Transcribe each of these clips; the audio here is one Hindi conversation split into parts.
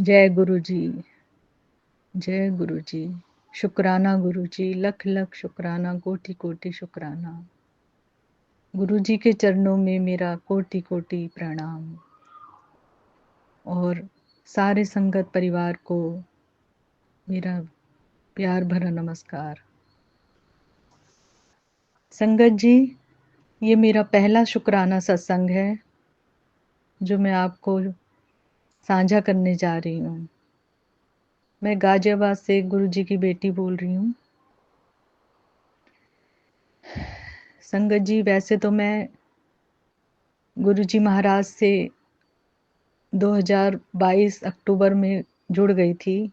जय गुरु जी। जय गुरु जी। शुक्राना गुरु जी, लख लख शुक्राना, कोटि कोटि शुक्राना। गुरु जी के चरणों में मेरा कोटि कोटि प्रणाम और सारे संगत परिवार को मेरा प्यार भरा नमस्कार। संगत जी, ये मेरा पहला शुक्राना सत्संग है जो मैं आपको साझा करने जा रही हूँ। मैं गाजियाबाद से गुरु जी की बेटी बोल रही हूँ। संगत जी, वैसे तो मैं गुरु जी महाराज से 2022 अक्टूबर में जुड़ गई थी,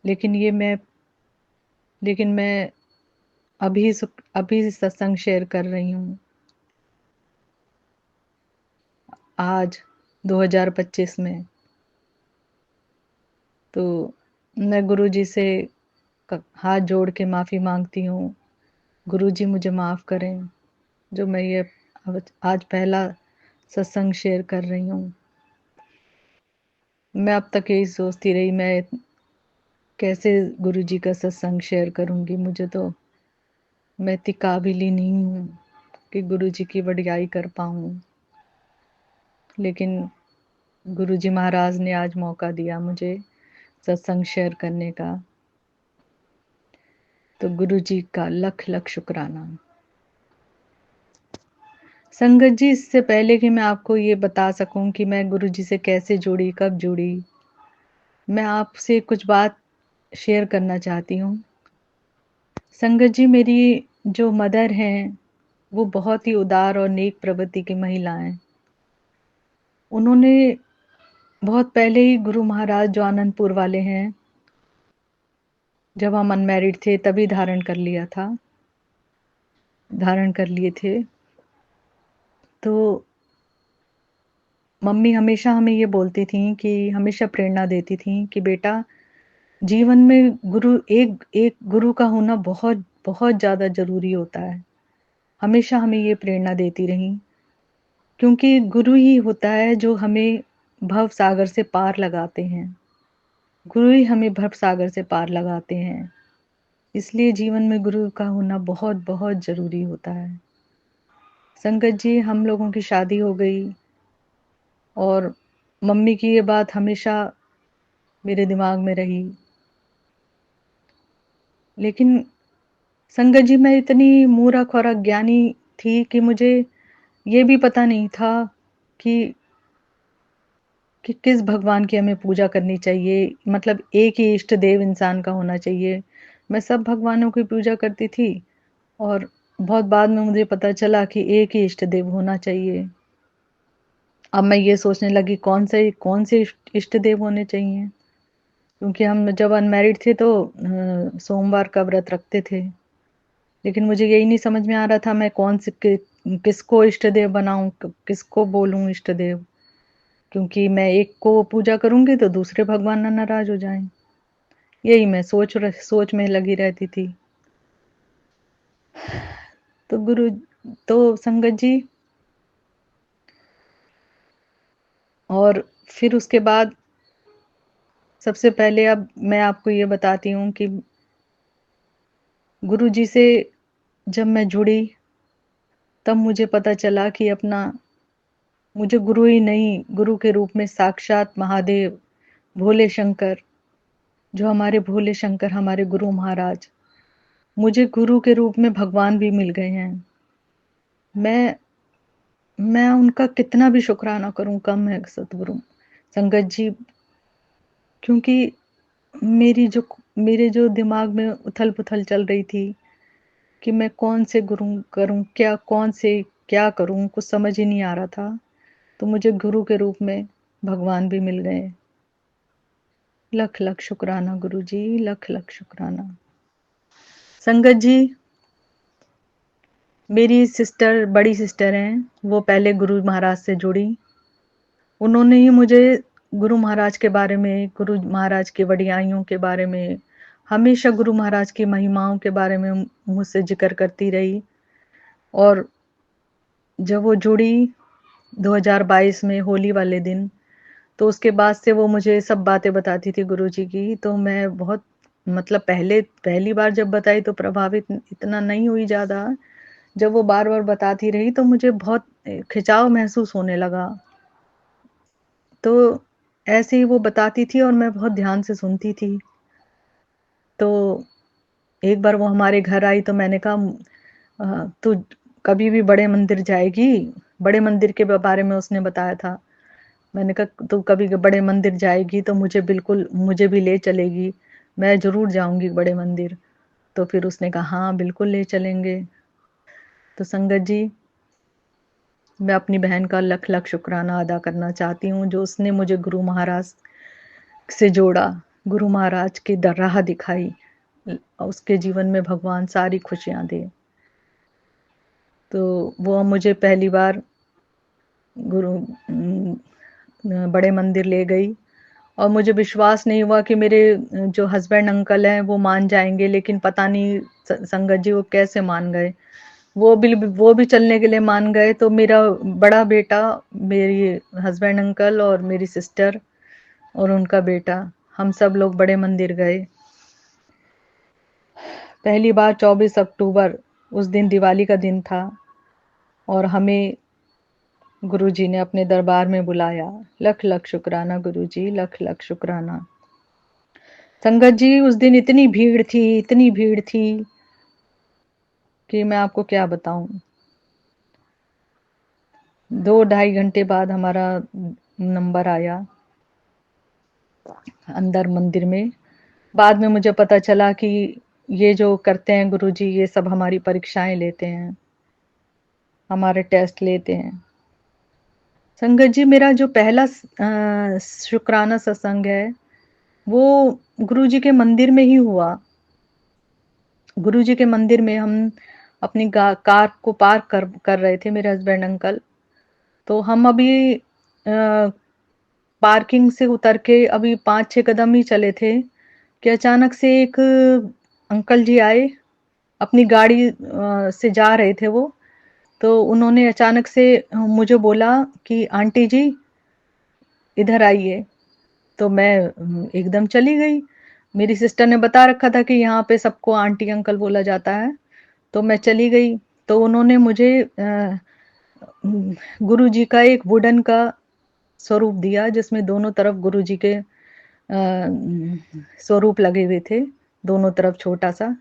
लेकिन मैं अभी सत्संग शेयर कर रही हूँ आज 2025 में। तो मैं गुरु जी से हाथ जोड़ के माफ़ी मांगती हूँ। गुरु जी मुझे माफ़ करें जो मैं ये आज पहला सत्संग शेयर कर रही हूँ। मैं अब तक यही सोचती रही मैं कैसे गुरु जी का सत्संग शेयर करूँगी। मैं इतनी काबिल ही नहीं हूँ कि गुरु जी की वडियाई कर पाऊँ, लेकिन गुरु जी महाराज ने आज मौका दिया मुझे सत्संग शेयर करने का, तो गुरु जी का लख लख शुक्राना। संगत जी, इससे पहले कि मैं आपको ये बता सकूं कि मैं गुरु जी से कैसे जुड़ी, कब जुड़ी, मैं आपसे कुछ बात शेयर करना चाहती हूँ। संगत जी, मेरी जो मदर हैं वो बहुत ही उदार और नेक प्रवृत्ति की महिला हैं। उन्होंने बहुत पहले ही गुरु महाराज जो आनंदपुर वाले हैं, जब हम अनमैरिड थे तभी धारण कर लिए थे। तो मम्मी हमेशा हमें ये बोलती थी कि हमेशा प्रेरणा देती थी कि बेटा, जीवन में गुरु एक एक गुरु का होना बहुत बहुत ज़्यादा ज़रूरी होता है। हमेशा हमें ये प्रेरणा देती रही, क्योंकि गुरु ही होता है जो हमें भव सागर से पार लगाते हैं। गुरु ही हमें भव सागर से पार लगाते हैं। इसलिए जीवन में गुरु का होना बहुत बहुत ज़रूरी होता है। संगत जी, हम लोगों की शादी हो गई और मम्मी की ये बात हमेशा मेरे दिमाग में रही। लेकिन संगत जी, मैं इतनी मूर्ख और अज्ञानी थी कि मुझे ये भी पता नहीं था कि किस भगवान की हमें पूजा करनी चाहिए। मतलब एक ही इष्ट देव इंसान का होना चाहिए। मैं सब भगवानों की पूजा करती थी और बहुत बाद में मुझे पता चला कि एक ही इष्ट देव होना चाहिए। अब मैं ये सोचने लगी कौन से इष्ट देव होने चाहिए, क्योंकि हम जब अनमैरिड थे तो सोमवार का व्रत रखते थे। लेकिन मुझे यही नहीं समझ में आ रहा था मैं किसको इष्ट देव बनाऊं, किसको बोलूं इष्ट देव, क्योंकि मैं एक को पूजा करूंगी तो दूसरे भगवान ना नाराज हो जाएं। यही मैं सोच में लगी रहती थी। तो संगत जी, और फिर उसके बाद सबसे पहले अब मैं आपको ये बताती हूँ कि गुरु जी से जब मैं जुड़ी तब मुझे पता चला कि मुझे गुरु ही नहीं, गुरु के रूप में साक्षात महादेव, भोले शंकर, जो हमारे भोले शंकर, हमारे गुरु महाराज, मुझे गुरु के रूप में भगवान भी मिल गए हैं। मैं मैं उनका कितना भी शुक्राना करूं कम है सतगुरु संगत जी, क्योंकि मेरे जो दिमाग में उथल पुथल चल रही थी कि मैं कौन से गुरु करूं, क्या करूं, कुछ समझ ही नहीं आ रहा था। तो मुझे गुरु के रूप में भगवान भी मिल गए। लख लख शुक्राना गुरु जी, लख लख शुक्राना। संगत जी, मेरी बड़ी सिस्टर हैं, वो पहले गुरु महाराज से जुड़ी। उन्होंने ही मुझे गुरु महाराज के बारे में, गुरु महाराज की वडियाइयों के बारे में, हमेशा गुरु महाराज की महिमाओं के बारे में मुझसे जिक्र करती रही। और जब वो जुड़ी 2022 में होली वाले दिन, तो उसके बाद से वो मुझे सब बातें बताती थी गुरुजी की, तो मैं बहुत मतलब पहली बार जब बताई तो प्रभावित इतना नहीं हुई ज़्यादा। जब वो बार-बार बताती रही तो मुझे बहुत खिंचाव महसूस होने लगा। तो ऐसे ही वो बताती थी और मैं बहुत ध्यान से सुनती थी। तो एक बार वो हमारे घर आई तो मैंने कहा तू कभी भी बड़े मंदिर जाएगी, बड़े मंदिर के बारे में उसने बताया था। मैंने कहा तू कभी बड़े मंदिर जाएगी तो मुझे भी ले चलेगी, मैं ज़रूर जाऊँगी बड़े मंदिर। तो फिर उसने कहा हाँ, बिल्कुल ले चलेंगे। तो संगत जी, मैं अपनी बहन का लख-लख शुक्राना अदा करना चाहती हूँ, जो उसने मुझे गुरु महाराज से जोड़ा, गुरु महाराज की राह दिखाई। उसके जीवन में भगवान सारी खुशियाँ दे। तो वो मुझे पहली बार गुरु बड़े मंदिर ले गई और मुझे विश्वास नहीं हुआ कि मेरे जो हस्बैंड अंकल हैं वो मान जाएंगे, लेकिन पता नहीं संगत जी वो कैसे मान गए। वो भी चलने के लिए मान गए। तो मेरा बड़ा बेटा, मेरी हस्बैंड अंकल और मेरी सिस्टर और उनका बेटा, हम सब लोग बड़े मंदिर गए। पहली बार 24 अक्टूबर, उस दिन दिवाली का दिन था और हमें गुरुजी ने अपने दरबार में बुलाया। लख लख शुक्राना गुरुजी, लख लख शुक्राना। संगत जी, उस दिन इतनी भीड़ थी कि मैं आपको क्या बताऊं। 2-2.5 घंटे बाद हमारा नंबर आया अंदर मंदिर में। बाद में मुझे पता चला कि ये जो करते हैं गुरुजी, ये सब हमारी परीक्षाएं लेते हैं, हमारे टेस्ट लेते हैं। संगत जी, मेरा जो पहला शुक्राना सत्संग है वो गुरुजी के मंदिर में ही हुआ। गुरुजी के मंदिर में हम अपनी कार को पार्क कर रहे थे, मेरे हस्बैंड अंकल। तो हम अभी पार्किंग से उतर के अभी 5-6 कदम ही चले थे कि अचानक से एक अंकल जी आए। अपनी गाड़ी से जा रहे थे वो। तो उन्होंने अचानक से मुझे बोला कि आंटी जी इधर आइए। तो मैं एकदम चली गई। मेरी सिस्टर ने बता रखा था कि यहाँ पे सबको आंटी अंकल बोला जाता है। तो मैं चली गई। तो उन्होंने मुझे गुरु जी का एक वुडन का स्वरूप दिया, जिसमें दोनों तरफ गुरु जी के स्वरूप लगे हुए थे, दोनों तरफ छोटा सा।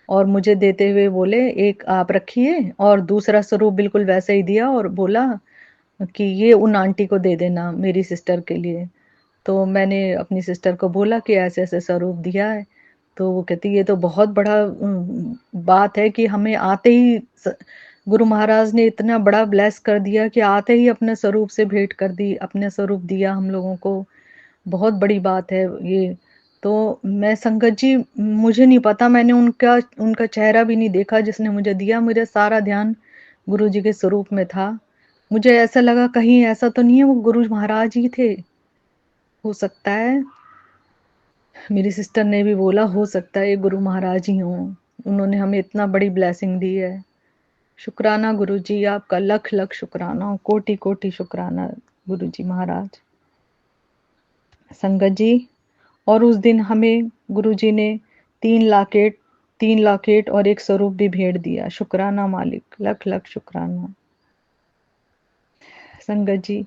और मुझे देते हुए बोले एक आप रखिए, और दूसरा स्वरूप बिल्कुल वैसे ही दिया और बोला कि ये उन आंटी को दे देना, मेरी सिस्टर के लिए। तो मैंने अपनी सिस्टर को बोला कि ऐसे ऐसे स्वरूप दिया है। तो वो कहती ये तो बहुत बड़ा बात है कि हमें आते ही गुरु महाराज ने इतना बड़ा ब्लेस कर दिया कि आते ही अपने स्वरूप से भेंट कर दी, अपने स्वरूप दिया हम लोगों को। बहुत बड़ी बात है ये। तो मैं संगत जी, मुझे नहीं पता, मैंने उनका उनका चेहरा भी नहीं देखा जिसने मुझे दिया। मेरा सारा ध्यान गुरु जी के स्वरूप में था। मुझे ऐसा लगा कहीं ऐसा तो नहीं है वो गुरु महाराज ही थे। हो सकता है, मेरी सिस्टर ने भी बोला हो सकता है ये गुरु महाराज ही हों, उन्होंने हमें इतना बड़ी ब्लेसिंग दी है। शुक्राना गुरु जी, आपका लख लख शुक्राना, कोटि कोटि शुक्राना गुरु जी महाराज। संगत जी, और उस दिन हमें गुरु जी ने 3 लॉकेट और एक स्वरूप भी भेंट दिया। शुक्राना मालिक, लख लख शुक्राना। संगत जी,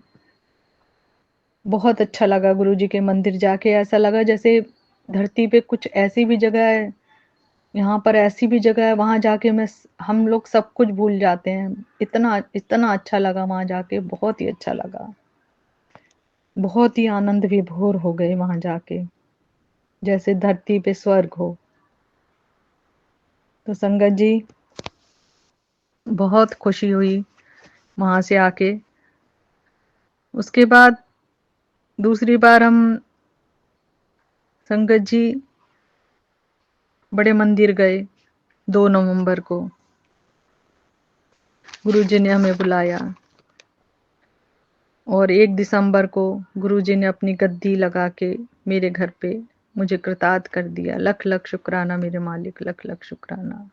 बहुत अच्छा लगा गुरु जी के मंदिर जाके। ऐसा लगा जैसे धरती पे कुछ ऐसी भी जगह है, यहाँ पर ऐसी भी जगह है, वहां जाके हम लोग सब कुछ भूल जाते हैं। इतना इतना अच्छा लगा वहां जाके, बहुत ही अच्छा लगा। बहुत ही आनंद विभोर हो गए वहां जाके, जैसे धरती पे स्वर्ग हो। तो संगत जी, बहुत खुशी हुई वहां से आके। उसके बाद दूसरी बार हम संगत जी बड़े मंदिर गए 2 नवंबर को। गुरुजी ने हमें बुलाया और 1 दिसंबर को गुरुजी ने अपनी गद्दी लगा के मेरे घर पे मुझे कृतार्थ कर दिया। लख लख शुक्राना मेरे मालिक, लख लख शुक्राना।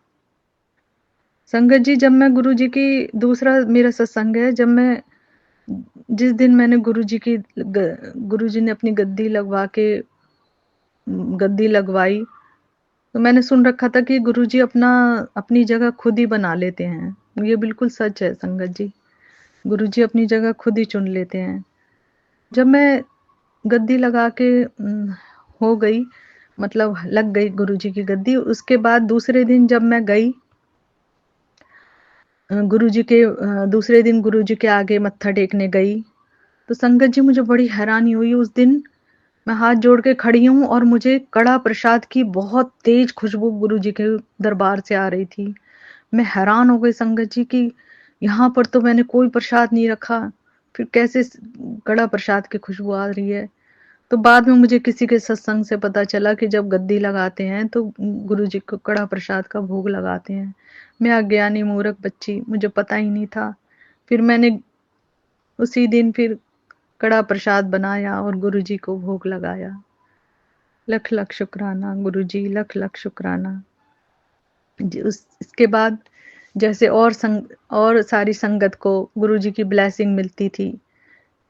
संगत जी, जब मैं गुरुजी की दूसरा मेरा सत्संग है, जब मैं जिस दिन मैंने गुरुजी ने अपनी गद्दी लगवाई, तो मैंने सुन रखा था कि गुरुजी अपनी जगह खुद ही बना लेते हैं। ये बिल्कुल सच है संगत जी। गुरुजी अपनी जगह खुद ही चुन लेते हैं। जब मैं गद्दी लगा के हो गई, मतलब लग गई गुरुजी की गद्दी, उसके बाद दूसरे दिन जब मैं गई दूसरे दिन गुरुजी के आगे मत्था टेकने गई, तो संगत जी मुझे बड़ी हैरानी हुई। उस दिन मैं हाथ जोड़ के खड़ी हूँ और मुझे कड़ा प्रसाद की बहुत तेज खुशबू गुरुजी के दरबार से आ रही थी। मैं हैरान हो गई संगत जी कि यहाँ पर तो मैंने कोई प्रसाद नहीं रखा, फिर कैसे कड़ा प्रसाद की खुशबू आ रही है। तो बाद में मुझे किसी के सत्संग से पता चला कि जब गद्दी लगाते हैं तो गुरुजी को कड़ा प्रसाद का भोग लगाते हैं। मैं अज्ञानी मूर्ख बच्ची, मुझे पता ही नहीं था। फिर मैंने उसी दिन फिर कड़ा प्रसाद बनाया और गुरुजी को भोग लगाया। लख लख शुक्राना गुरुजी, लख लख शुक्राना जी। इसके बाद जैसे और सारी संगत को गुरुजी की ब्लेसिंग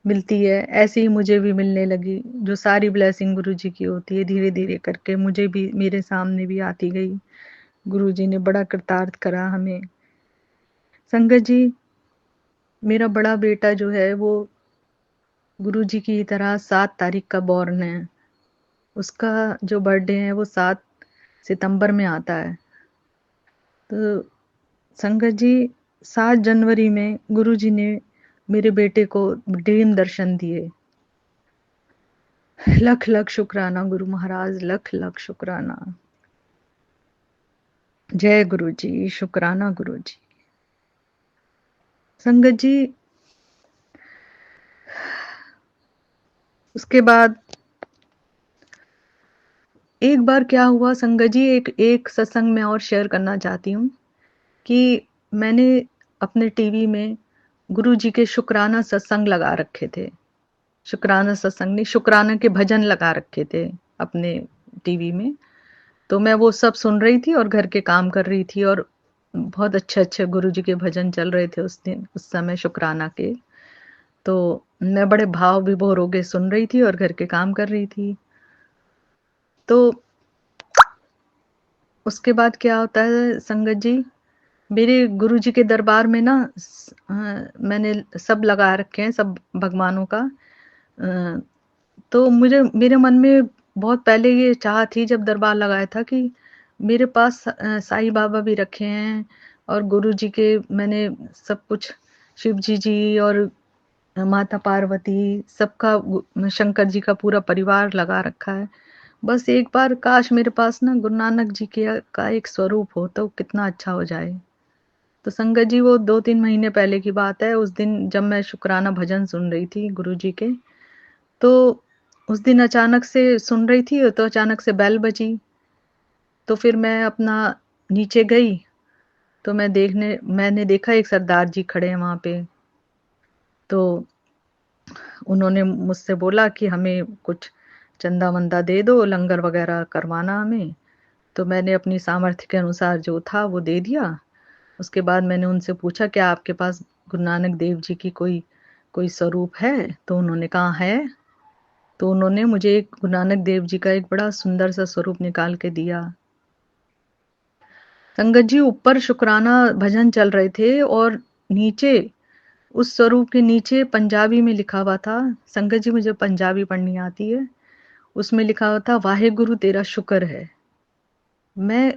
मिलती है, ऐसे ही मुझे भी मिलने लगी। जो सारी ब्लेसिंग गुरुजी की होती है, धीरे धीरे करके मुझे भी मेरे सामने भी आती गई। गुरुजी ने बड़ा कृतार्थ करा हमें। संगत जी, मेरा बड़ा बेटा जो है वो गुरुजी की तरह 7 तारीख का बॉर्न है। उसका जो बर्थडे है वो 7 सितंबर में आता है। तो संगत जी, 7 जनवरी में गुरुजी ने मेरे बेटे को ड्रीम दर्शन दिए। लख लख शुक्राना गुरु महाराज, लख लख शुक्राना। जय गुरु जी, शुक्राना गुरु जी। संगत जी, उसके बाद एक बार क्या हुआ संगत जी, एक सत्संग में और शेयर करना चाहती हूँ कि मैंने अपने टीवी में गुरु जी के शुक्राना सत्संग लगा रखे थे। शुक्राना सत्संग नहीं, शुक्राना के भजन लगा रखे थे अपने टीवी में। तो मैं वो सब सुन रही थी और घर के काम कर रही थी, और बहुत अच्छे अच्छे गुरु जी के भजन चल रहे थे उस समय शुक्राना के। तो मैं बड़े भाव विभोर हो के सुन रही थी और घर के काम कर रही थी। तो उसके बाद क्या होता है संगत जी, मेरे गुरुजी के दरबार में ना मैंने सब लगा रखे हैं, सब भगवानों का। तो मुझे मेरे मन में बहुत पहले ये चाह थी जब दरबार लगाया था कि मेरे पास साईं बाबा भी रखे हैं, और गुरुजी के मैंने सब कुछ, शिव जी और माता पार्वती सबका, शंकर जी का पूरा परिवार लगा रखा है। बस एक बार काश मेरे पास ना गुरु नानक जी के का एक स्वरूप हो तो कितना अच्छा हो जाए। तो संगत जी, वो 2-3 महीने पहले की बात है। उस दिन जब मैं शुक्राना भजन सुन रही थी गुरु जी के, तो उस दिन अचानक से सुन रही थी तो अचानक से बेल बजी। तो फिर मैं अपना नीचे गई, तो मैंने देखा एक सरदार जी खड़े हैं वहां पे। तो उन्होंने मुझसे बोला कि हमें कुछ चंदा वंदा दे दो, लंगर वगैरह करवाना हमें। तो मैंने अपनी सामर्थ्य के अनुसार जो था वो दे दिया। उसके बाद मैंने उनसे पूछा, क्या आपके पास गुरु नानक देव जी की कोई स्वरूप है? तो उन्होंने कहा है। तो उन्होंने मुझे एक गुरु नानक देव जी का एक बड़ा सुंदर सा स्वरूप निकाल के दिया। संगत जी, ऊपर शुक्राना भजन चल रहे थे और नीचे, उस स्वरूप के नीचे पंजाबी में लिखा हुआ था। संगत जी, मुझे पंजाबी पढ़नी आती है। उसमें लिखा हुआ था, वाहे गुरु तेरा शुक्र है। मैं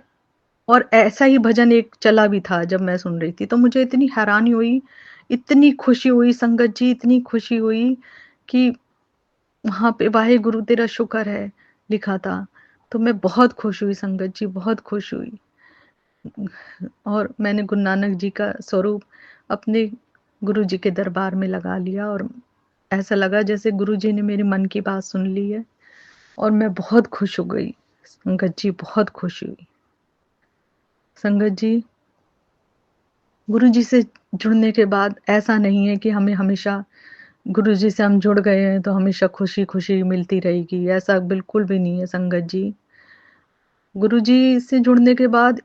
और ऐसा ही भजन एक चला भी था जब मैं सुन रही थी। तो मुझे इतनी हैरानी हुई, इतनी खुशी हुई संगत जी, इतनी खुशी हुई कि वहां पे वाहे गुरु तेरा शुक्र है लिखा था। तो मैं बहुत खुश हुई संगत जी, बहुत खुश हुई। और मैंने गुरु नानक जी का स्वरूप अपने गुरु जी के दरबार में लगा लिया, और ऐसा लगा जैसे गुरु जी ने मेरे मन की बात सुन ली है। और मैं बहुत खुश हो गई संगत जी, बहुत खुश हुई। संगत जी, गुरु जी से जुड़ने के बाद ऐसा नहीं है कि हमें हमेशा, गुरु जी से हम जुड़ गए हैं तो हमेशा खुशी खुशी मिलती रहेगी, ऐसा बिल्कुल भी नहीं है संगत जी। गुरु जी से जुड़ने के बाद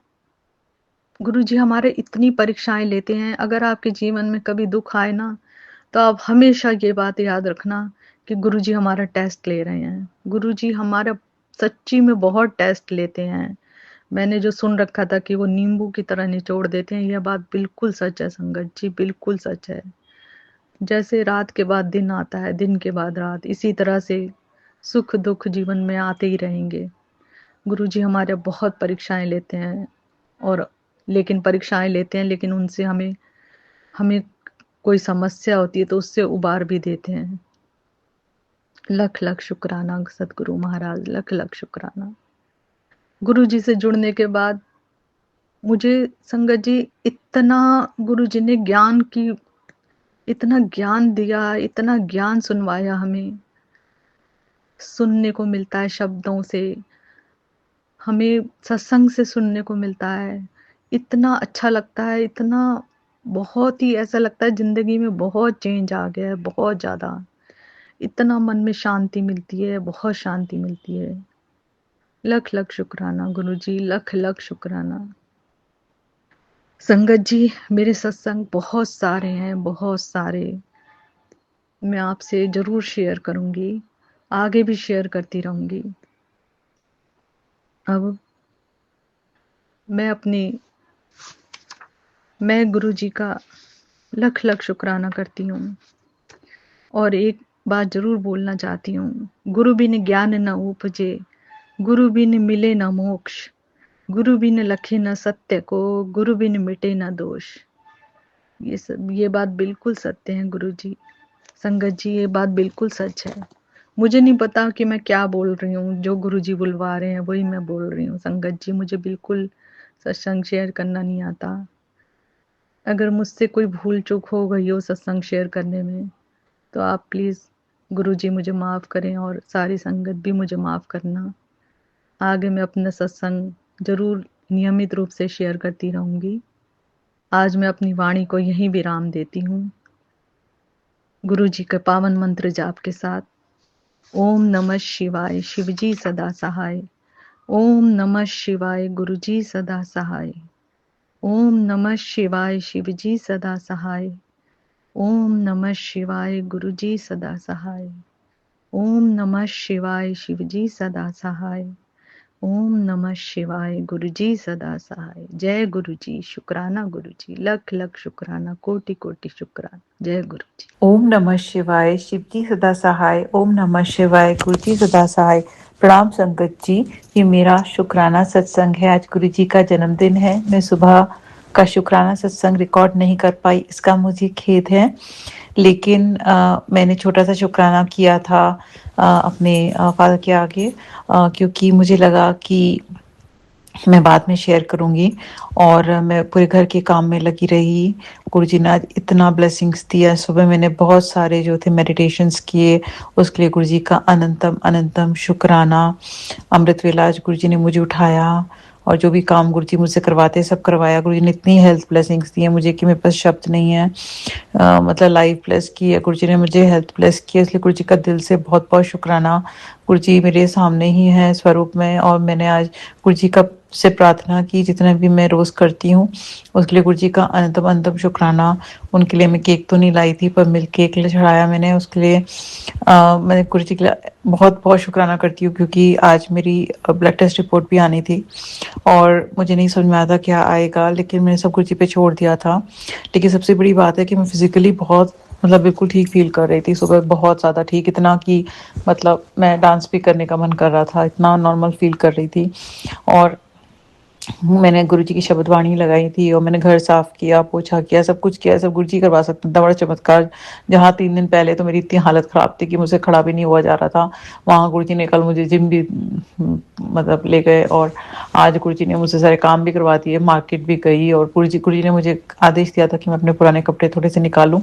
गुरु जी हमारे इतनी परीक्षाएं लेते हैं। अगर आपके जीवन में कभी दुख आए ना, तो आप हमेशा ये बात याद रखना कि गुरुजी हमारा टेस्ट ले रहे हैं। गुरुजी हमारा सच्ची में बहुत टेस्ट लेते हैं। मैंने जो सुन रखा था कि वो नींबू की तरह निचोड़ देते हैं, यह बात बिल्कुल सच है संगत जी, बिल्कुल सच है। जैसे रात के बाद दिन आता है, दिन के बाद रात, इसी तरह से सुख दुख जीवन में आते ही रहेंगे। गुरुजी हमारे बहुत परीक्षाएं लेते हैं, और लेकिन परीक्षाएं लेते हैं, लेकिन उनसे हमें हमें कोई समस्या होती है तो उससे उबार भी देते हैं। लख लख शुक्राना सतगुरु महाराज, लख लख शुक्राना। गुरुजी से जुड़ने के बाद मुझे संगत जी इतना, गुरुजी ने ज्ञान की इतना ज्ञान दिया, इतना ज्ञान सुनवाया, हमें सुनने को मिलता है शब्दों से, हमें सत्संग से सुनने को मिलता है। इतना अच्छा लगता है, इतना बहुत ही ऐसा लगता है जिंदगी में बहुत चेंज आ गया है, बहुत ज्यादा। इतना मन में शांति मिलती है, बहुत शांति मिलती है। लख लख शुक्राना गुरुजी, लख लख शुक्राना। संगत जी, मेरे सत्संग बहुत सारे हैं, बहुत सारे। मैं आपसे जरूर शेयर करूंगी, आगे भी शेयर करती रहूंगी। अब मैं गुरुजी का लख लख शुक्राना करती हूँ, और एक बात जरूर बोलना चाहती हूँ। गुरु बिन ज्ञान न उपजे, गुरु बिन मिले न मोक्ष, गुरु बिन लखे न सत्य को, गुरु बिन मिटे न दोष। ये बात बिल्कुल सत्य है गुरुजी। संगत जी, ये बात बिल्कुल सच है। मुझे नहीं पता कि मैं क्या बोल रही हूँ, जो गुरुजी बुलवा रहे हैं वही मैं बोल रही हूँ। संगत जी, मुझे बिल्कुल सत्संग शेयर करना नहीं आता। अगर मुझसे कोई भूल चूक हो गई हो सत्संग शेयर करने में, तो आप प्लीज गुरुजी मुझे माफ करें, और सारी संगत भी मुझे माफ करना। आगे मैं अपना सत्संग जरूर नियमित रूप से शेयर करती रहूंगी। आज मैं अपनी वाणी को यहीं विराम देती हूँ, गुरुजी के पावन मंत्र जाप के साथ। ओम नमः शिवाय, शिवजी सदा सहाय। ओम नमः शिवाय, गुरुजी सदा सहाय। ओम नमः शिवाय, शिवजी सदा सहाय। ओम नमः शिवाय, गुरुजी सदा सहाय। ओम नमः शिवाय, शिवजी सदा सहाय। ओम नमः शिवाय, गुरुजी सदा सहाय। जय गुरुजी, शुक्राना गुरुजी, लख लख शुक्राना, कोटि कोटि शुक्राना। जय गुरुजी। ओम नमः शिवाय, शिवजी सदा सहाय। ओम नमः शिवाय, गुरुजी सदा सहाय। प्रणाम संगत जी, ये मेरा शुक्राना सत्संग है। आज गुरुजी का जन्मदिन है। मैं सुबह का शुक्राना सत्संग रिकॉर्ड नहीं कर पाई, इसका मुझे खेद है। लेकिन मैंने छोटा सा शुक्राना किया था अपने फादर के आगे, क्योंकि मुझे लगा कि मैं बाद में शेयर करूंगी। और मैं पूरे घर के काम में लगी रही। गुरुजी ने आज इतना ब्लेसिंग्स दिया। सुबह मैंने बहुत सारे जो थे मेडिटेशंस किए, उसके लिए गुरुजी का अनंतम अनंतम शुक्राना। अमृत वेला आज गुरुजी ने मुझे उठाया, और जो भी काम गुरुजी मुझसे करवाते सब करवाया। गुरुजी ने इतनी हेल्थ ब्लेसिंग्स दी है मुझे कि मेरे पास शब्द नहीं है। मतलब लाइफ ब्लेस की है गुरुजी ने, मुझे हेल्थ ब्लेस किया, इसलिए गुरुजी का दिल से बहुत बहुत शुक्राना। गुरुजी मेरे सामने ही है स्वरूप में, और मैंने आज गुरुजी का से प्रार्थना की, जितना भी मैं रोज करती हूँ उसके लिए गुरुजी का अनंतम अनंतम शुक्राना। उनके लिए मैं केक तो नहीं लाई थी, पर मिल्क केक ले चढ़ाया मैंने उसके लिए। मैं गुरुजी के लिए बहुत बहुत शुक्राना करती हूँ, क्योंकि आज मेरी ब्लड टेस्ट रिपोर्ट भी आनी थी, और मुझे नहीं समझ में आता क्या आएगा, लेकिन मैंने सब गुरुजी पे छोड़ दिया था। लेकिन सबसे बड़ी बात है कि मैं फिजिकली बहुत, मतलब बिल्कुल ठीक फील कर रही थी सुबह, बहुत ज़्यादा ठीक, इतना कि मतलब मैं डांस भी करने का मन कर रहा था, इतना नॉर्मल फील कर रही थी। और मैंने गुरुजी की शब्दवाणी लगाई थी, और मैंने घर साफ किया, पोछा किया, सब कुछ किया। सब गुरुजी करवा सकते हैं, इतना बड़ा चमत्कार। जहाँ 3 दिन पहले तो मेरी इतनी हालत खराब थी कि मुझसे खड़ा भी नहीं हुआ जा रहा था, वहाँ गुरुजी ने कल मुझे जिम भी मतलब ले गए, और आज गुरुजी ने मुझसे सारे काम भी करवा दिए, मार्केट भी गई। और गुरुजी ने मुझे आदेश दिया था कि मैं अपने पुराने कपड़े थोड़े से निकालूं,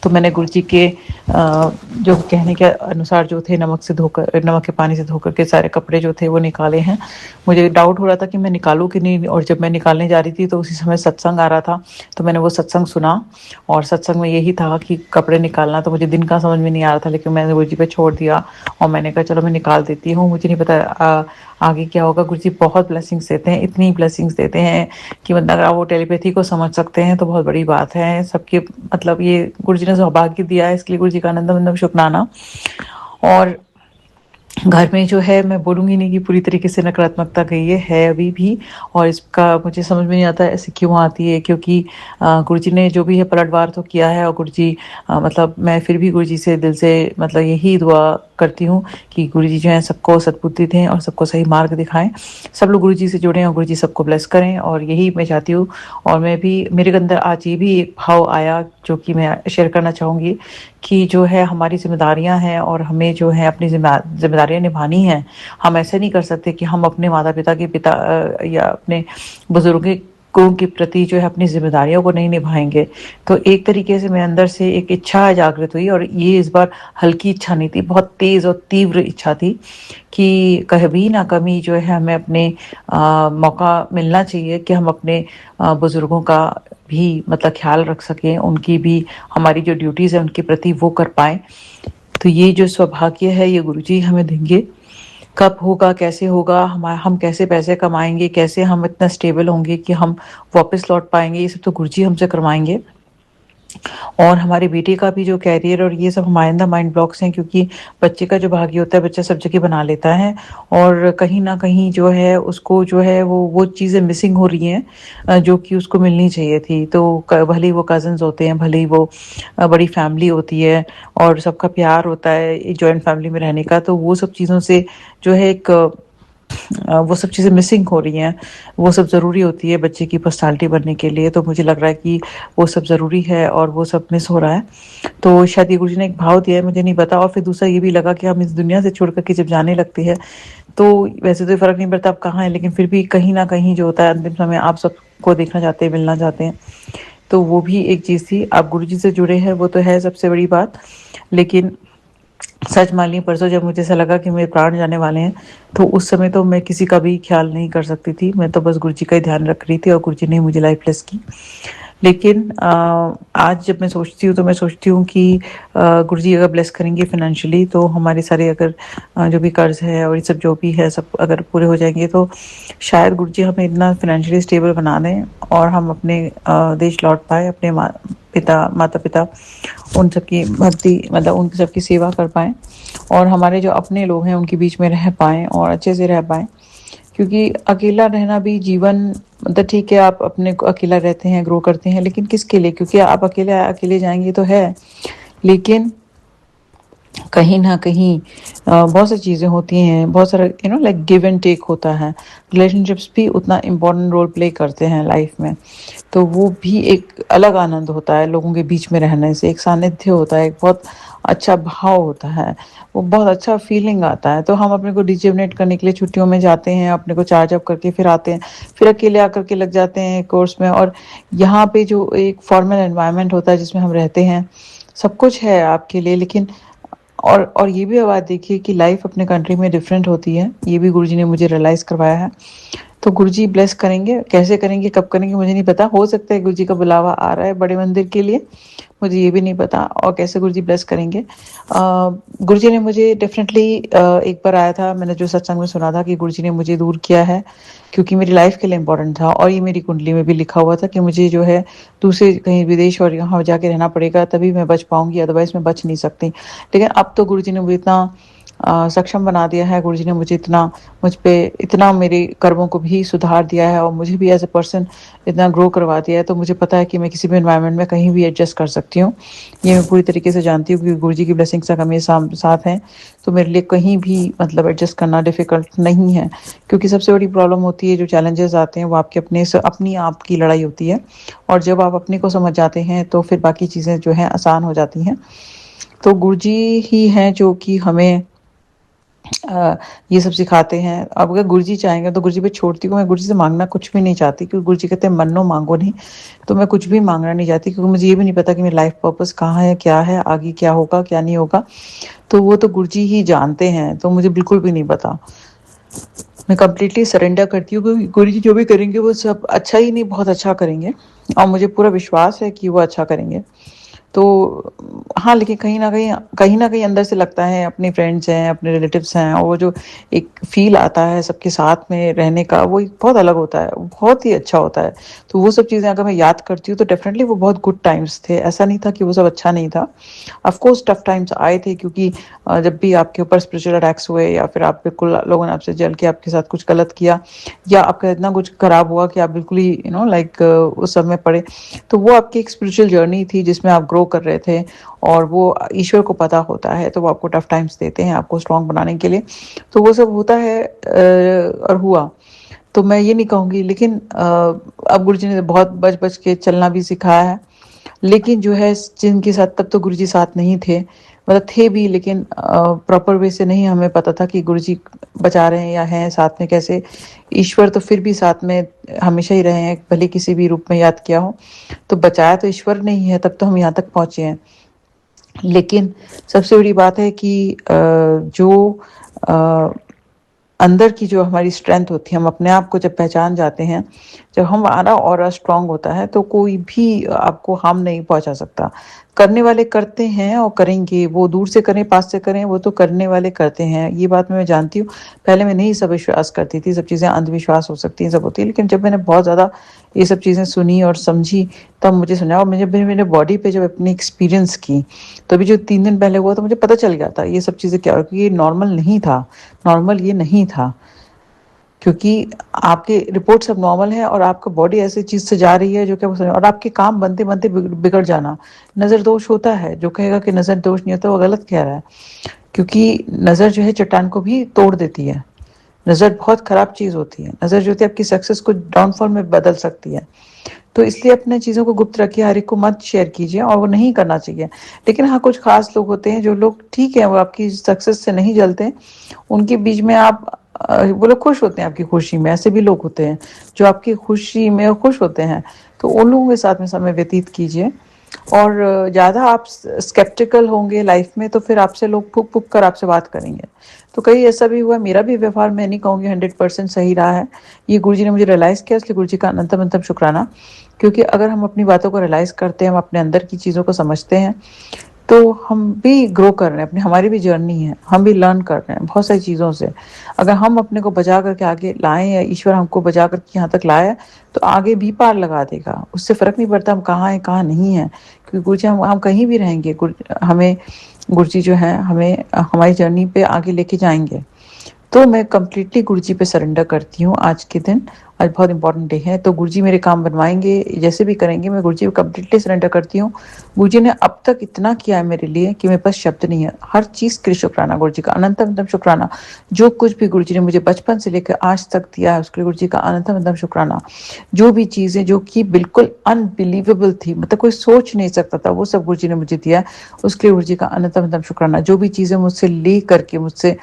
तो मैंने गुरुजी के जो कहने के अनुसार जो थे, नमक के पानी से धोकर के सारे कपड़े जो थे वो निकाले हैं। मुझे डाउट हो रहा था कि मैं निकालूं कि नहीं, और जब मैं निकालने जा रही थी तो उसी समय सत्संग आ रहा था, तो मैंने वो सत्संग सुना। और सत्संग में यही था कि कपड़े निकालना, तो मुझे दिन का समझ में नहीं आ रहा था, लेकिन मैंने गुरुजी पे छोड़ दिया और मैंने कहा चलो मैं निकाल देती हूँ। मुझे नहीं पता आगे क्या होगा। गुरुजी बहुत ब्लेसिंग्स देते हैं, इतनी ब्लेसिंग्स देते हैं कि मतलब अगर आप वो टेलीपैथी को समझ सकते हैं तो बहुत बड़ी बात है। सबके मतलब ये गुरुजी ने सौभाग्य दिया है, इसके लिए गुरुजी का आनंद शुक्राना। और घर में जो है, मैं बोलूँगी नहीं कि पूरी तरीके से नकारात्मकता गई है अभी भी, और इसका मुझे समझ में नहीं आता ऐसे क्यों आती है, क्योंकि गुरुजी ने जो भी है पलटवार तो किया है। और गुरुजी मतलब मैं फिर भी गुरुजी से दिल से मतलब यही दुआ करती हूँ कि गुरुजी जो है सबको सद्बुद्धि दें और सबको सही मार्ग दिखाएं। सब लोग गुरुजी से जुड़ें और गुरुजी सबको ब्लेस करें, और यही मैं चाहती हूँ। और मैं भी, मेरे अंदर आज ये भी एक भाव आया जो कि मैं शेयर करना चाहूँगी कि जो है हमारी जिम्मेदारियां हैं और हमें जो है अपनी जिम्मेदारियां निभानी हैं। हम ऐसे नहीं कर सकते कि हम अपने माता पिता के पिता या अपने बुजुर्गों के प्रति जो है अपनी जिम्मेदारियों को नहीं निभाएंगे। तो एक तरीके से मेरे अंदर से एक इच्छा जागृत हुई, और ये इस बार हल्की इच्छा नहीं थी, बहुत तेज और तीव्र इच्छा थी कि कभी ना कभी जो है हमें अपने मौका मिलना चाहिए कि हम अपने बुजुर्गों का भी मतलब ख्याल रख सकें, उनकी भी हमारी जो ड्यूटीज़ है उनके प्रति वो कर पाएँ। तो ये जो सौभाग्य है ये गुरुजी हमें देंगे। कब होगा, कैसे होगा, हम कैसे पैसे कमाएंगे, कैसे हम इतना स्टेबल होंगे कि हम वापस लौट पाएंगे, ये सब तो गुरुजी हमसे करवाएंगे। और हमारे बेटे का भी जो कैरियर और ये सब हमारे अंदर माइंड ब्लॉक्स हैं, क्योंकि बच्चे का जो भाग्य होता है बच्चा सब जगह बना लेता है, और कहीं ना कहीं जो है उसको जो है वो चीज़ें मिसिंग हो रही हैं जो कि उसको मिलनी चाहिए थी। तो भले ही वो कजन्स होते हैं, भले ही वो बड़ी फैमिली होती है और सबका प्यार होता है जॉइंट फैमिली में रहने का, तो वो सब चीज़ों से जो है एक वो सब चीज़ें मिसिंग हो रही हैं। वो सब ज़रूरी होती है बच्चे की पर्सनालिटी बनने के लिए, तो मुझे लग रहा है कि वो सब ज़रूरी है और वो सब मिस हो रहा है। तो शायद ये गुरुजी ने एक भाव दिया है, मुझे नहीं पता। और फिर दूसरा ये भी लगा कि हम इस दुनिया से छोड़ करके जब जाने लगते हैं तो वैसे तो फ़र्क नहीं पड़ता आप कहाँ हैं, लेकिन फिर भी कहीं ना कहीं जो होता है अंतिम समय आप सबको देखना चाहते हैं, मिलना चाहते हैं। तो वो भी एक चीज़ थी। आप गुरुजी से जुड़े हैं वो तो है सबसे बड़ी बात, लेकिन सच मानिए परसों जब मुझे ऐसा लगा कि मेरे प्राण जाने वाले हैं, तो उस समय तो मैं किसी का भी ख्याल नहीं कर सकती थी। मैं तो बस गुरुजी का ही ध्यान रख रही थी और गुरुजी ने मुझे लाइफ ब्लेस की। लेकिन आज जब मैं सोचती हूँ तो मैं सोचती हूँ कि गुरुजी अगर ब्लेस करेंगे फाइनेंशियली तो हमारे सारे अगर जो भी कर्ज है और ये सब जो भी है सब अगर पूरे हो जाएंगे, तो शायद गुरुजी हमें इतना फाइनेंशियली स्टेबल बना दें और हम अपने देश लौट पाए, अपने माता पिता उन सबकी भक्ति मतलब उन सबकी सेवा कर पाएँ, और हमारे जो अपने लोग हैं उनके बीच में रह पाएँ और अच्छे से रह पाएँ। क्योंकि अकेला रहना भी जीवन मतलब ठीक है, आप अपने को अकेला रहते हैं, ग्रो करते हैं, लेकिन किसके लिए? क्योंकि आप अकेले अकेले जाएंगे तो है, लेकिन कहीं ना कहीं बहुत सारी चीज़ें होती हैं, बहुत सारा लाइक गिव एंड टेक होता है। रिलेशनशिप्स भी उतना इम्पोर्टेंट रोल प्ले करते हैं लाइफ में, तो वो भी एक अलग आनंद होता है लोगों के बीच में रहने से। एक सानिध्य होता है, एक बहुत अच्छा भाव होता है, वो बहुत अच्छा फीलिंग आता है। तो हम अपने को रिजुवनेट करने के लिए छुट्टियों में जाते हैं, अपने को चार्ज अप करके फिर आते हैं, फिर अकेले आकर के लग जाते हैं कोर्स में। और यहाँ पे जो एक फॉर्मल एनवायरनमेंट होता है जिसमें हम रहते हैं, सब कुछ है आपके लिए, लेकिन और ये भी बात देखिए कि लाइफ अपने कंट्री में डिफरेंट होती है, ये भी गुरुजी ने मुझे रियलाइज़ करवाया है। तो गुरुजी ब्लेस करेंगे, कैसे करेंगे, कब करेंगे मुझे नहीं पता। हो सकता है गुरुजी का बुलावा आ रहा है बड़े मंदिर के लिए, मुझे ये भी नहीं पता, और कैसे गुरुजी ब्लेस करेंगे। गुरुजी ने मुझे डेफिनेटली एक बार आया था, मैंने जो सत्संग में सुना था कि गुरुजी ने मुझे दूर किया है क्योंकि मेरी लाइफ के लिए इम्पोर्टेंट था, और ये मेरी कुंडली में भी लिखा हुआ था कि मुझे जो है दूसरे कहीं विदेश और यहाँ जाके रहना पड़ेगा तभी मैं बच पाऊंगी, अदरवाइज मैं बच नहीं सकती। लेकिन अब तो गुरुजी ने मुझे इतना सक्षम बना दिया है, गुरुजी ने मुझे इतना मुझ पे इतना मेरे कर्मों को भी सुधार दिया है और मुझे भी एज ए पर्सन इतना ग्रो करवा दिया है। तो मुझे पता है कि मैं किसी भी एनवायरनमेंट में कहीं भी एडजस्ट कर सकती हूँ, ये मैं पूरी तरीके से जानती हूँ क्योंकि गुरुजी की ब्लेसिंग्स अगर मेरे साथ हैं तो मेरे लिए कहीं भी मतलब एडजस्ट करना डिफिकल्ट नहीं है। क्योंकि सबसे बड़ी प्रॉब्लम होती है, जो चैलेंजेस आते हैं वो आपके अपनी आप की लड़ाई होती है, और जब आप अपने को समझ जाते हैं तो फिर बाकी चीज़ें जो हैं आसान हो जाती हैं। तो गुरुजी ही हैं जो कि हमें ये सब सिखाते हैं। अब अगर गुरुजी चाहेंगे तो गुरुजी पे छोड़ती हूँ, मैं गुरुजी से मांगना कुछ भी नहीं चाहती क्योंकि गुरुजी कहते हैं मन्नो मांगो नहीं, तो मैं कुछ भी मांगना नहीं चाहती क्योंकि मुझे ये भी नहीं पता कि मेरी लाइफ पर्पस कहाँ है, क्या है, आगे क्या होगा क्या नहीं होगा। तो वो तो गुरुजी ही जानते हैं, तो मुझे बिल्कुल भी नहीं पता। मैं कंप्लीटली सरेंडर करती हूँ, क्योंकि गुरु जी जो भी करेंगे वो सब अच्छा ही नहीं बहुत अच्छा करेंगे, और मुझे पूरा विश्वास है कि वो अच्छा करेंगे। तो हाँ, लेकिन कहीं न कहीं अंदर से लगता है, अपने फ्रेंड्स हैं, अपने रिलेटिव्स हैं, और वो जो एक फ़ील आता है सबके साथ में रहने का, वो एक बहुत अलग होता है, वो बहुत ही अच्छा होता है। तो वो सब चीज़ें अगर मैं याद करती हूँ तो डेफ़िनेटली वो बहुत गुड टाइम्स थे। ऐसा नहीं था कि वो सब अच्छा नहीं था। ऑफ़ कोर्स टफ़ टाइम्स आए थे, क्योंकि जब भी आपके ऊपर स्पिरिचुअल अटैक्स हुए, या फिर आप बिल्कुल लोगों ने आपसे जल के आपके साथ कुछ गलत किया, या आपका इतना कुछ खराब हुआ कि आप बिल्कुल ही लाइक उस सब में पड़े, तो वो आपकी एक स्पिरिचुअल जर्नी थी जिसमें आप ग्रो कर रहे थे, और वो ईश्वर को पता होता है, तो वो आपको टफ टाइम्स देते हैं आपको स्ट्रांग बनाने के लिए। तो वो सब होता है और हुआ। तो मैं ये नहीं कहूँगी, लेकिन अब गुरु जी ने बहुत बच बच के चलना भी सिखाया है। लेकिन जो है, जिनके साथ तब तो गुरुजी साथ नहीं थे, मतलब थे भी, लेकिन प्रॉपर वे से नहीं हमें पता था कि गुरुजी बचा रहे हैं या हैं साथ में कैसे। ईश्वर तो फिर भी साथ में हमेशा ही रहे हैं, भले किसी भी रूप में याद किया हो। तो बचाया तो ईश्वर ने ही है, तब तो हम यहाँ तक पहुंचे हैं। लेकिन सबसे बड़ी बात है कि जो अ, अंदर की जो हमारी स्ट्रेंथ होती है, हम अपने आप को जब पहचान जाते हैं, जब हमारा ऑरा स्ट्रांग होता है, तो कोई भी आपको हार्म नहीं पहुंचा सकता। करने वाले करते हैं और करेंगे, वो दूर से करें पास से करें, वो तो करने वाले करते हैं, ये बात मैं जानती हूँ। पहले मैं नहीं सब विश्वास करती थी, सब चीज़ें अंधविश्वास हो सकती हैं, सब होती है, लेकिन जब मैंने बहुत ज़्यादा ये सब चीज़ें सुनी और समझी, तब मुझे समझा। और मुझे मेरे बॉडी पे जब अपनी एक्सपीरियंस की, तो अभी जो 3 दिन पहले हुआ, तो मुझे पता चल गया था ये सब चीज़ें क्या, क्योंकि ये नॉर्मल नहीं था। नॉर्मल ये नहीं था, क्योंकि आपके रिपोर्ट सब नॉर्मल है, और आपका बॉडी ऐसी चीज से जा रही है जो क्या वो और आपके काम बनते बनते बिगड़ जाना। नजर दोष होता है, जो कहेगा कि नजर दोष नहीं होता वो गलत कह रहा है, क्योंकि नजर जो है चट्टान को भी तोड़ देती है। नजर बहुत खराब चीज होती है, नजर जो होती है आपकी सक्सेस को डाउनफॉल में बदल सकती है। तो इसलिए अपने चीज़ों को गुप्त रखिए, हर एक को मत शेयर कीजिए, और वो नहीं करना चाहिए। लेकिन हाँ, कुछ खास लोग होते हैं, जो लोग ठीक है, वो आपकी सक्सेस से नहीं जलते, उनके बीच में आप वो लोग खुश होते हैं आपकी खुशी में। ऐसे भी लोग होते हैं जो आपकी खुशी में खुश होते हैं, तो उन लोगों के साथ में समय व्यतीत कीजिए। और ज़्यादा आप स्केप्टिकल होंगे लाइफ में, तो फिर आपसे लोग फूक फूक कर आपसे बात करेंगे। तो कहीं ऐसा भी हुआ, मेरा भी व्यवहार मैं नहीं कहूँगी 100% सही रहा है। ये गुरुजी ने मुझे रियलाइज़ किया, इसलिए गुरुजी का अनंतम अनंतम शुक्राना। क्योंकि अगर हम अपनी बातों को रियलाइज़ करते हैं, हम अपने अंदर की चीज़ों को समझते हैं, तो हम भी ग्रो कर रहे हैं, अपनी हमारी भी जर्नी है, हम भी लर्न कर रहे हैं बहुत सारी चीज़ों से। अगर हम अपने को बचा करके आगे लाएं, या ईश्वर हमको बचा करके यहाँ तक लाया, तो आगे भी पार लगा देगा। उससे फ़र्क नहीं पड़ता हम कहाँ हैं कहाँ नहीं हैं, क्योंकि गुरु जी हम कहीं भी रहेंगे, हमें गुरु जी जो है हमें हमारी जर्नी पे आगे लेके जाएंगे। तो मैं कंप्लीटली गुरुजी पे सरेंडर करती हूँ आज के दिन। आज बहुत इंपॉर्टेंट डे है, तो गुरुजी मेरे काम बनवाएंगे, जैसे भी करेंगे, मैं गुरुजी पे कंप्लीटली सरेंडर करती हूँ। गुरुजी ने अब तक इतना किया है मेरे लिए कि मेरे पास शब्द नहीं है। हर चीज़ के लिए शुक्राना गुरुजी का, अनंतम अनंतम शुक्राना। जो कुछ भी गुरुजी ने मुझे बचपन से लेकर आज तक दिया है, उसके लिए गुरुजी का अनंतम अनंतम शुक्राना। जो भी चीज़ें जो कि बिल्कुल अनबिलीवेबल थी, मतलब कोई सोच नहीं सकता था, वो सब गुरुजी ने मुझे दिया है, उसके लिए गुरुजी का अनंतम अनंतम शुक्राना। जो भी चीज़ें मुझसे ले करके मुझसे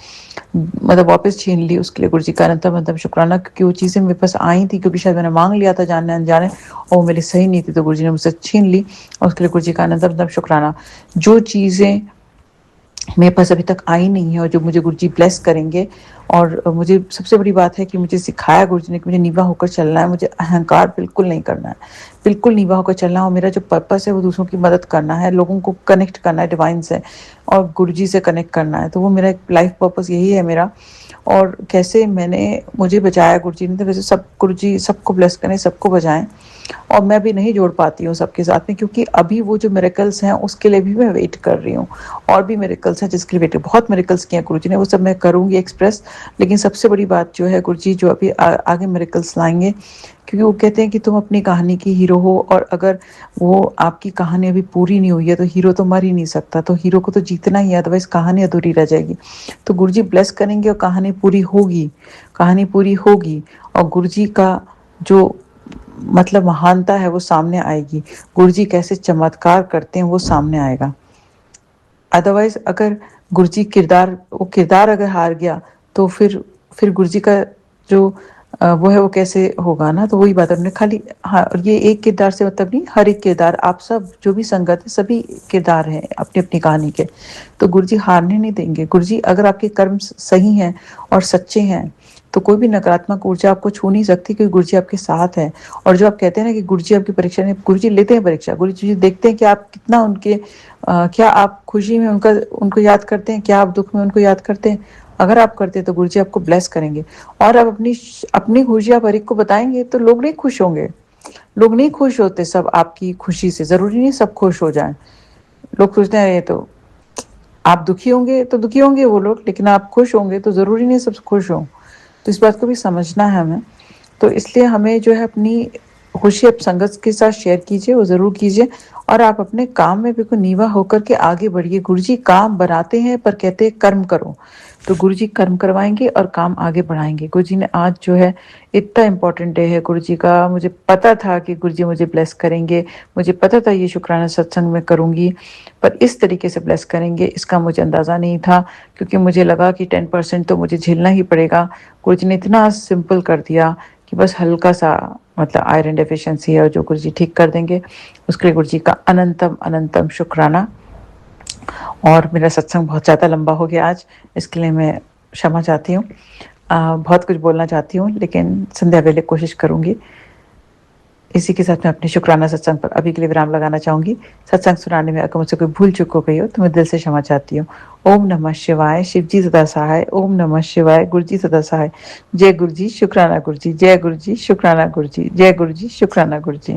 मतलब वापस छीन ली, उसके लिए गुरुजी का अनंतम अनंतम शुक्राना, क्योंकि वो चीज़ें मेरे पास आई थी, क्योंकि शायद मैंने मांग लिया था जाने अनजाने, और वो मेरी सही नहीं थी, तो गुरुजी ने मुझसे छीन ली, और उसके लिए गुरुजी का अनंतम अनंतम शुक्राना। जो चीज़ें मेरे पास अभी तक आई नहीं है, और जो मुझे गुरुजी ब्लेस करेंगे, और मुझे सबसे बड़ी बात है कि मुझे सिखाया गुरुजी ने कि मुझे नीवा होकर चलना है, मुझे अहंकार बिल्कुल नहीं करना है, बिल्कुल नीवा होकर चलना है। और मेरा जो पर्पस है वो दूसरों की मदद करना है, लोगों को कनेक्ट करना है डिवाइन से, और गुरुजी से कनेक्ट करना है। तो वो मेरा एक लाइफ पर्पस यही है मेरा। और कैसे मुझे बचाया गुरुजी ने, तो वैसे सब गुरुजी सबको ब्लेस करें, सबको बचाएं। और मैं भी नहीं जोड़ पाती हूँ सबके साथ में, क्योंकि अभी वो जो मिरेकल्स हैं उसके लिए भी मैं वेट कर रही हूँ। और भी मिरेकल्स हैं जिसके लिए वेट, बहुत मिरेकल्स किए हैं गुरुजी ने, वो सब मैं करूँगी एक्सप्रेस। लेकिन सबसे बड़ी बात जो है, गुरुजी जो अभी आगे मिरेकल्स लाएंगे, क्योंकि वो कहते हैं कि तुम अपनी कहानी की हीरो हो, और अगर वो आपकी कहानी अभी पूरी नहीं हुई है, तो हीरो तो मर ही नहीं सकता, तो हीरो को तो जीतना ही है, अदरवाइज कहानी अधूरी रह जाएगी। तो गुरुजी ब्लेस करेंगे और कहानी पूरी होगी, कहानी पूरी होगी। और गुरुजी का जो मतलब महानता है वो सामने आएगी, गुरुजी कैसे चमत्कार करते हैं वो सामने आएगा। अदरवाइज अगर गुरुजी वो किरदार अगर हार गया, तो फिर गुरुजी का जो वो है वो कैसे होगा ना। तो वही बात है, खाली हाँ, और ये एक किरदार से मतलब नहीं, हर एक किरदार, आप सब जो भी संगत है, सभी किरदार हैं अपनी अपनी कहानी के। तो गुरुजी हारने नहीं देंगे। गुरुजी अगर आपके कर्म सही हैं और सच्चे हैं, तो कोई भी नकारात्मक ऊर्जा आपको छू नहीं सकती, क्योंकि गुरु जी आपके साथ है। और जो आप कहते हैं ना कि गुरु जी आपकी परीक्षा नहीं, गुरु जी लेते हैं परीक्षा, गुरु जी देखते हैं कि आप कितना उनके क्या आप खुशी में उनको याद करते हैं, क्या आप दुख में उनको याद करते हैं। अगर आप करते हैं तो गुरु जी आपको ब्लेस करेंगे। और आप अपनी अपनी खुशी आप हर एक को बताएंगे तो लोग नहीं खुश होंगे। लोग नहीं खुश होते सब आपकी खुशी से, जरूरी नहीं सब खुश हो जाएं। लोग सोचते हैं ये तो आप दुखी होंगे तो दुखी होंगे वो लोग, लेकिन आप खुश होंगे तो जरूरी नहीं सब खुश हों। तो इस बात को भी समझना है हमें। तो इसलिए हमें जो है अपनी खुशी आप संगत के साथ शेयर कीजिए, वो जरूर कीजिए। और आप अपने काम में बिल्कुल नीवा होकर के आगे बढ़िए। गुरुजी काम बनाते हैं पर कहते हैं कर्म करो। तो गुरुजी कर्म करवाएंगे और काम आगे बढ़ाएंगे। गुरुजी ने आज जो है इतना इम्पोर्टेंट डे है गुरुजी का, मुझे पता था कि गुरुजी मुझे ब्लेस करेंगे, मुझे पता था ये शुक्राना सत्संग में करूंगी, पर इस तरीके से ब्लेस करेंगे इसका मुझे अंदाजा नहीं था। क्योंकि मुझे लगा कि 10% तो मुझे झेलना ही पड़ेगा। गुरुजी ने इतना सिंपल कर दिया कि बस हल्का सा मतलब आयरन डेफिशिएंसी है, और जो गुरुजी ठीक कर देंगे उसके लिए गुरुजी का अनंतम अनंतम शुक्राना। और मेरा सत्संग बहुत ज़्यादा लंबा हो गया आज, इसके लिए मैं क्षमा चाहती हूँ। बहुत कुछ बोलना चाहती हूँ लेकिन संध्या वेले कोशिश करूँगी। इसी के साथ मैं अपने शुक्राना सत्संग पर अभी के लिए विराम लगाना चाहूंगी। सत्संग सुनाने में अगर मुझसे कोई भूल चूक हो गई हो तो मैं दिल से क्षमा चाहती हूँ। ओम नमः शिवाय। शिव जी सदा सहाय। ओम नमः शिवाय। गुरु जी सदा सहाय। जय गुरु जी, शुक्राना गुरु जी। जय गुरु जी, शुक्राना गुरु जी। जय गुरु जी, शुक्राना गुरु जी।